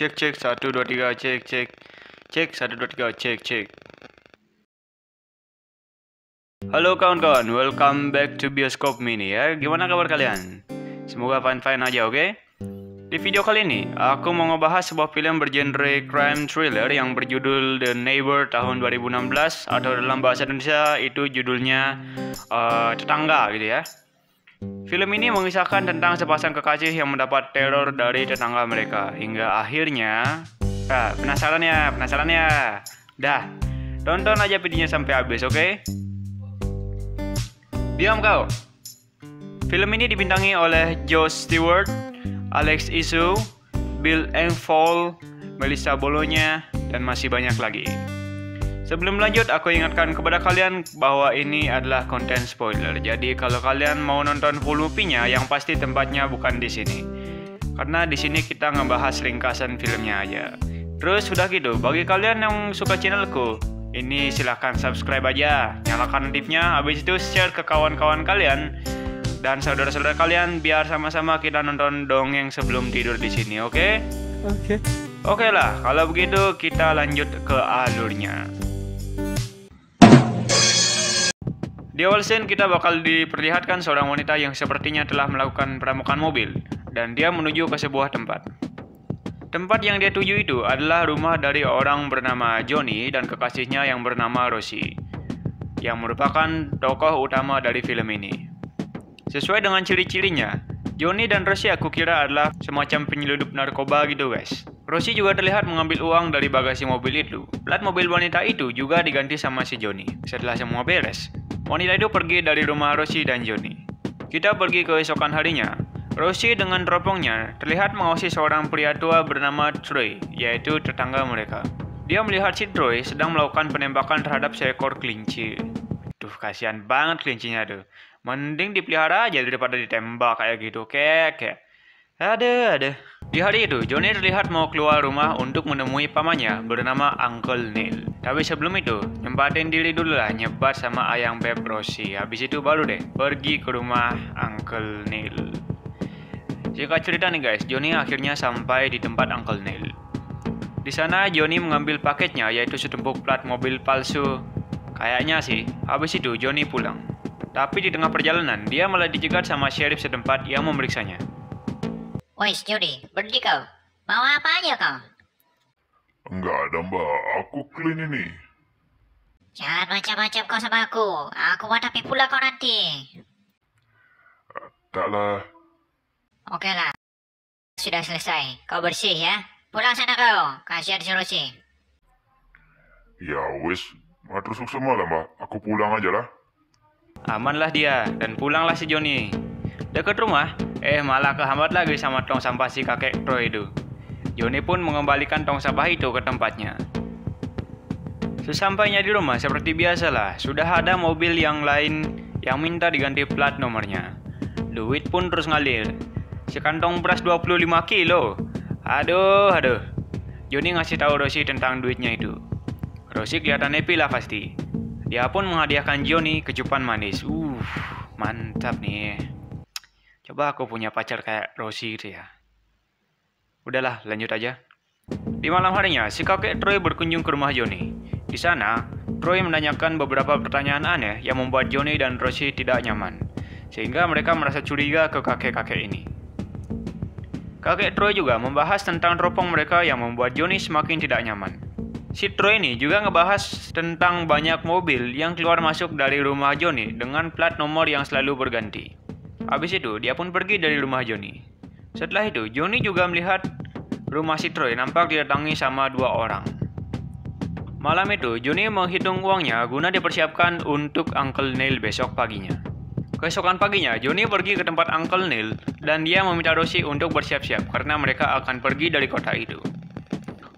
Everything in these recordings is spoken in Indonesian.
Cek cek 1 2 3 cek cek. Cek 1 2 3 cek cek. Halo kawan-kawan, welcome back to Bioskop Mini ya. Gimana kabar kalian? Semoga fine-fine aja, oke? Di video kali ini, aku mau ngebahas sebuah film bergenre crime thriller yang berjudul The Neighbor tahun 2016, atau dalam bahasa Indonesia itu judulnya Tetangga gitu ya. Film ini mengisahkan tentang sepasang kekasih yang mendapat teror dari tetangga mereka hingga akhirnya penasaran ya? Dah, tonton aja videonya sampai habis, oke? Diam kau. Film ini dibintangi oleh Josh Stewart, Alex Isu, Bill Engvall, Melissa Bologna, dan masih banyak lagi. Sebelum lanjut, aku ingatkan kepada kalian bahwa ini adalah konten spoiler. Jadi kalau kalian mau nonton full movie-nya, yang pasti tempatnya bukan di sini. Karena di sini kita ngebahas ringkasan filmnya aja. Terus udah gitu, bagi kalian yang suka channelku, ini silahkan subscribe aja, nyalakan notifnya, habis itu share ke kawan-kawan kalian dan saudara-saudara kalian biar sama-sama kita nonton dongeng sebelum tidur di sini, oke? Oke lah, kalau begitu kita lanjut ke alurnya. Di awal scene kita bakal diperlihatkan seorang wanita yang sepertinya telah melakukan perampokan mobil dan dia menuju ke sebuah tempat. Tempat yang dia tuju itu adalah rumah dari orang bernama Johnny dan kekasihnya yang bernama Rosie, yang merupakan tokoh utama dari film ini. Sesuai dengan ciri-cirinya, Johnny dan Rosie aku kira adalah semacam penyeludup narkoba gitu guys. Rosie juga terlihat mengambil uang dari bagasi mobil itu. Plat mobil wanita itu juga diganti sama si Johnny. Setelah semua beres, wanita itu pergi dari rumah Rosie dan Johnny. Kita pergi ke esokan harinya. Rosie dengan teropongnya terlihat mengawasi seorang pria tua bernama Troy, yaitu tetangga mereka. Dia melihat si Troy sedang melakukan penembakan terhadap seekor kelinci. Duh, kasihan banget kelincinya tuh. Mending dipelihara aja daripada ditembak kayak gitu, kek. Aduh. Di hari itu, Johnny terlihat mau keluar rumah untuk menemui pamannya bernama Uncle Neil. Tapi sebelum itu, nyempatin diri dulu lah nyebat sama ayang beb Rosie. Habis itu baru deh pergi ke rumah Uncle Neil. Singkat cerita nih guys, Johnny akhirnya sampai di tempat Uncle Neil. Di sana Johnny mengambil paketnya, yaitu setumpuk plat mobil palsu. Kayaknya sih, habis itu Johnny pulang. Tapi di tengah perjalanan, dia malah dicegat sama sheriff setempat yang memeriksanya. Wais, Johnny, berhenti kau. Mau apa aja kau? Enggak ada mbak, aku clean ini. Jangan macam-macam kau sama aku. Aku mau tapi pula kau nanti. Taklah. Oke lah. Sudah selesai. Kau bersih ya. Pulang sana kau. Kasihan si Rosie. Ya wis, matur sukses malam mbak, aku pulang aja lah. Amanlah dia, dan pulanglah si Johnny. Dekat rumah, malah kehambat lagi sama tong sampah si kakek Troy itu. Johnny pun mengembalikan tong sampah itu ke tempatnya. Sesampainya di rumah, seperti biasalah, sudah ada mobil yang lain yang minta diganti plat nomornya. Duit pun terus ngalir. Sekantong beras 25 kilo. Aduh. Johnny ngasih tahu Rosie tentang duitnya itu. Rosie kelihatan happy lah pasti. Dia pun menghadiahkan Johnny kecupan manis. Mantap nih. Coba aku punya pacar kayak Rosie gitu ya. Udahlah, lanjut aja. Di malam harinya, si kakek Troy berkunjung ke rumah Johnny. Di sana, Troy menanyakan beberapa pertanyaan aneh yang membuat Johnny dan Rosie tidak nyaman, sehingga mereka merasa curiga ke kakek-kakek ini. Kakek Troy juga membahas tentang teropong mereka yang membuat Johnny semakin tidak nyaman. Si Troy ini juga ngebahas tentang banyak mobil yang keluar masuk dari rumah Johnny dengan plat nomor yang selalu berganti. Habis itu, dia pun pergi dari rumah Johnny. Setelah itu, Johnny juga melihat rumah si Troy nampak didatangi sama 2 orang. Malam itu, Johnny menghitung uangnya guna dipersiapkan untuk Uncle Neil besok paginya. Keesokan paginya, Johnny pergi ke tempat Uncle Neil dan dia meminta Rosie untuk bersiap-siap karena mereka akan pergi dari kota itu.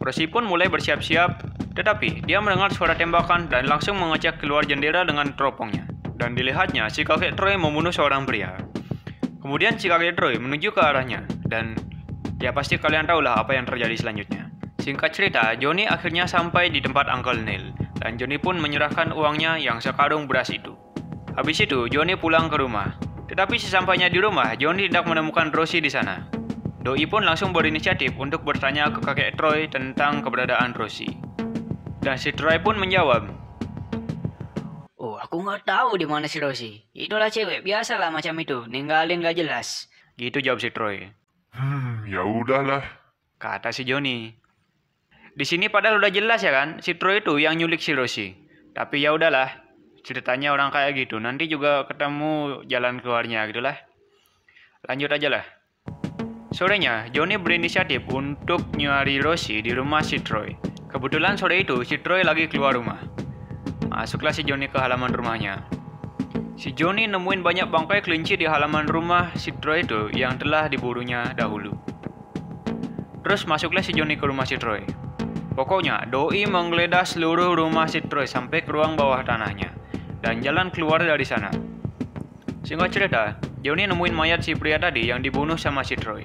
Rosie pun mulai bersiap-siap, tetapi dia mendengar suara tembakan dan langsung mengecek keluar jendela dengan teropongnya. Dan dilihatnya, si kakek Troy membunuh seorang pria. Kemudian si kakek Troy menuju ke arahnya, dan ya pasti kalian tahulah apa yang terjadi selanjutnya. Singkat cerita, Johnny akhirnya sampai di tempat Uncle Neil, dan Johnny pun menyerahkan uangnya yang sekarung beras itu. Habis itu, Johnny pulang ke rumah. Tetapi sesampainya di rumah, Johnny tidak menemukan Rosie di sana. Doi pun langsung berinisiatif untuk bertanya ke kakek Troy tentang keberadaan Rosie. Dan si Troy pun menjawab, Oh, aku nggak tahu di mana si Rosie. Itulah cewek biasalah macam itu, ninggalin gak jelas. gitu jawab si Troy. Ya udahlah. Kata si Johnny. Di sini padahal udah jelas ya kan, si Troy itu yang nyulik si Rosie. Tapi ya udahlah, ceritanya orang kayak gitu, nanti juga ketemu jalan keluarnya gitulah. Lanjut aja lah. Sorenya, Johnny berinisiatif untuk nyari Rosie di rumah si Troy. Kebetulan sore itu si Troy lagi keluar rumah. Masuklah si Johnny ke halaman rumahnya. Si Johnny nemuin banyak bangkai kelinci di halaman rumah si Troy itu yang telah diburunya dahulu. Terus masuklah si Johnny ke rumah si Troy. Pokoknya, Doi menggeledah seluruh rumah si Troy sampai ke ruang bawah tanahnya dan jalan keluar dari sana. Singkat cerita, Johnny nemuin mayat si pria tadi yang dibunuh sama si Troy.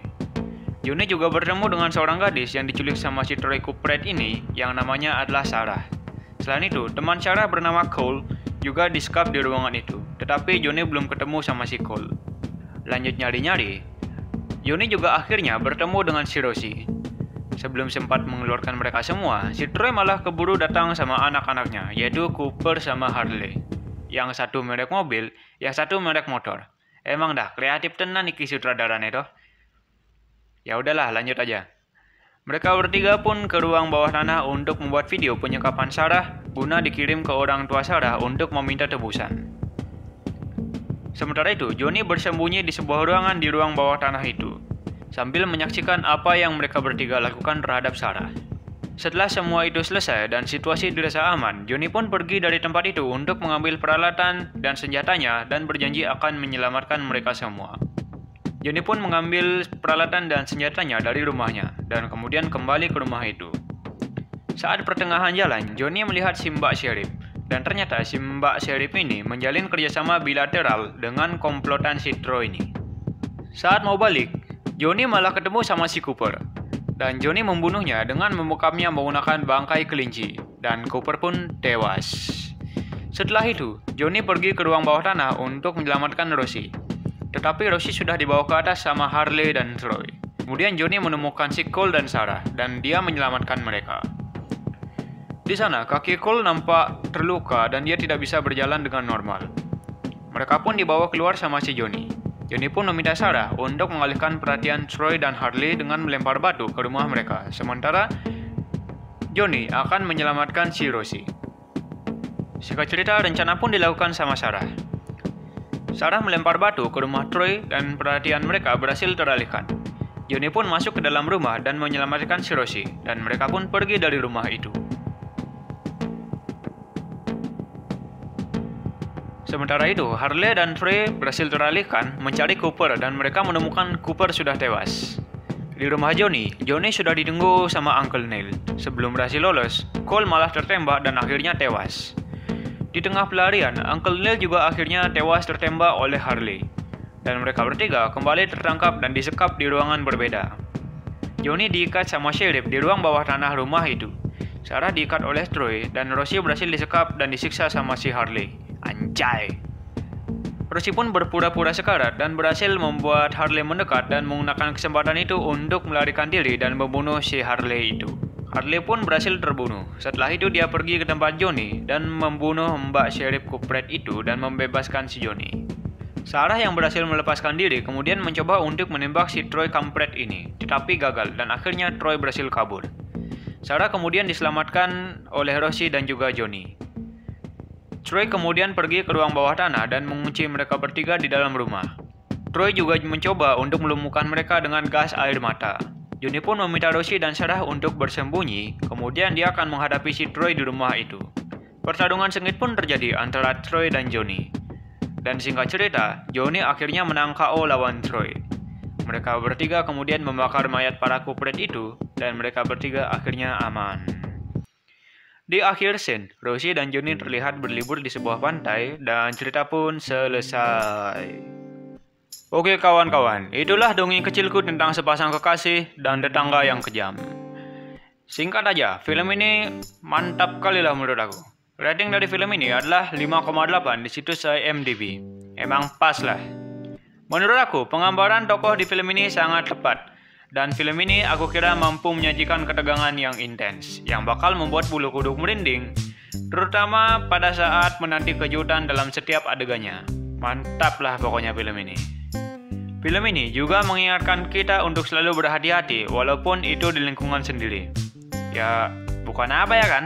Johnny juga bertemu dengan seorang gadis yang diculik sama si Troy Kupret ini yang namanya adalah Sarah. Selain itu, teman Sarah bernama Cole juga disekap di ruangan itu, tetapi Johnny belum ketemu sama si Cole. Lanjut nyari-nyari, Johnny juga akhirnya bertemu dengan si Rosie. Sebelum sempat mengeluarkan mereka semua, si Troy malah keburu datang sama anak-anaknya, yaitu Cooper sama Harley. Yang satu merek mobil, yang satu merek motor. Emang dah kreatif tenan iki sutradaranya toh. Ya udahlah, lanjut aja. Mereka bertiga pun ke ruang bawah tanah untuk membuat video penyekapan Sarah guna dikirim ke orang tua Sarah untuk meminta tebusan. Sementara itu, Johnny bersembunyi di sebuah ruangan di ruang bawah tanah itu, sambil menyaksikan apa yang mereka bertiga lakukan terhadap Sarah. Setelah semua itu selesai dan situasi dirasa aman, Johnny pun pergi dari tempat itu untuk mengambil peralatan dan senjatanya dan berjanji akan menyelamatkan mereka semua. Johnny pun mengambil peralatan dan senjatanya dari rumahnya dan kemudian kembali ke rumah itu. Saat pertengahan jalan, Johnny melihat si Mbak Sheriff, dan ternyata si Mbak Sheriff ini menjalin kerjasama bilateral dengan komplotan si Troy ini. Saat mau balik, Johnny malah ketemu sama si Cooper, dan Johnny membunuhnya dengan membukamnya menggunakan bangkai kelinci, dan Cooper pun tewas. Setelah itu, Johnny pergi ke ruang bawah tanah untuk menyelamatkan Rosie. Tetapi Rosie sudah dibawa ke atas sama Harley dan Troy. Kemudian Johnny menemukan si Cole dan Sarah, dan dia menyelamatkan mereka. Di sana, kaki Cole nampak terluka dan dia tidak bisa berjalan dengan normal. Mereka pun dibawa keluar sama si Johnny. Johnny pun meminta Sarah untuk mengalihkan perhatian Troy dan Harley dengan melempar batu ke rumah mereka. Sementara Johnny akan menyelamatkan si Rosie. Singkat cerita, rencana pun dilakukan sama Sarah. Sarah melempar batu ke rumah Troy dan perhatian mereka berhasil teralihkan. Johnny pun masuk ke dalam rumah dan menyelamatkan si Rosie, dan mereka pun pergi dari rumah itu. Sementara itu, Harley dan Troy berhasil teralihkan mencari Cooper dan mereka menemukan Cooper sudah tewas. Di rumah Johnny sudah ditunggu sama Uncle Neil. Sebelum berhasil lolos, Cole malah tertembak dan akhirnya tewas. Di tengah pelarian, Uncle Neil juga akhirnya tewas tertembak oleh Harley. Dan mereka bertiga kembali tertangkap dan disekap di ruangan berbeda. Johnny diikat sama Sheriff di ruang bawah tanah rumah itu. Sarah diikat oleh Troy dan Rosie berhasil disekap dan disiksa sama si Harley. Anjay! Rosie pun berpura-pura sekarat dan berhasil membuat Harley mendekat dan menggunakan kesempatan itu untuk melarikan diri dan membunuh si Harley itu. Harley pun berhasil terbunuh. Setelah itu dia pergi ke tempat Johnny dan membunuh Mbak Sheriff Kupret itu dan membebaskan si Johnny. Sarah yang berhasil melepaskan diri kemudian mencoba untuk menembak si Troy Kampret ini, tetapi gagal dan akhirnya Troy berhasil kabur. Sarah kemudian diselamatkan oleh Rosie dan juga Johnny. Troy kemudian pergi ke ruang bawah tanah dan mengunci mereka bertiga di dalam rumah. Troy juga mencoba untuk melumpuhkan mereka dengan gas air mata. Johnny pun meminta Rosie dan Sarah untuk bersembunyi, kemudian dia akan menghadapi si Troy di rumah itu. Pertarungan sengit pun terjadi antara Troy dan Johnny. Dan singkat cerita, Johnny akhirnya menang KO lawan Troy. Mereka bertiga kemudian membakar mayat para Kupret itu, dan mereka bertiga akhirnya aman. Di akhir scene, Rosie dan Johnny terlihat berlibur di sebuah pantai, dan cerita pun selesai. Oke kawan-kawan, itulah dongeng kecilku tentang sepasang kekasih dan tetangga yang kejam. Singkat aja, film ini mantap kali lah menurut aku. Rating dari film ini adalah 5,8 di situs IMDb. Emang pas lah. Menurut aku, penggambaran tokoh di film ini sangat tepat. Dan film ini aku kira mampu menyajikan ketegangan yang intens, yang bakal membuat bulu kuduk merinding, terutama pada saat menanti kejutan dalam setiap adegannya. Mantap lah pokoknya film ini. Film ini juga mengingatkan kita untuk selalu berhati-hati walaupun itu di lingkungan sendiri. Ya, bukan apa ya kan?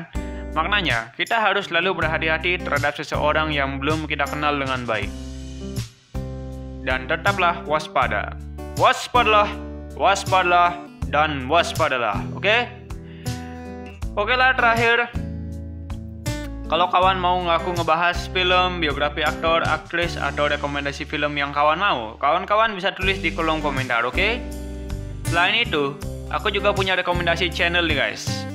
Maknanya, kita harus selalu berhati-hati terhadap seseorang yang belum kita kenal dengan baik. Dan tetaplah waspada. Waspadalah, waspadalah, dan waspadalah. Oke? Oke lah, terakhir. Kalau kawan mau ngaku ngebahas film, biografi aktor, aktris, atau rekomendasi film yang kawan mau, kawan-kawan bisa tulis di kolom komentar, oke? Selain itu, aku juga punya rekomendasi channel nih guys.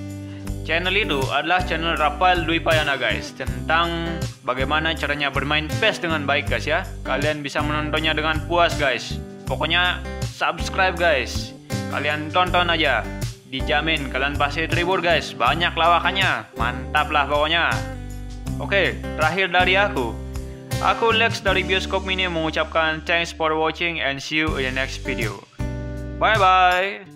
Channel itu adalah channel Rafael Dwi Payana guys, tentang bagaimana caranya bermain PES dengan baik guys ya. Kalian bisa menontonnya dengan puas guys. Pokoknya subscribe guys. Kalian tonton aja. Dijamin kalian pasti terhibur guys. Banyak lawakannya. Mantap lah pokoknya. Oke, terakhir dari aku. Aku Lex dari Bioskop Mini mengucapkan thanks for watching and see you in the next video. Bye bye.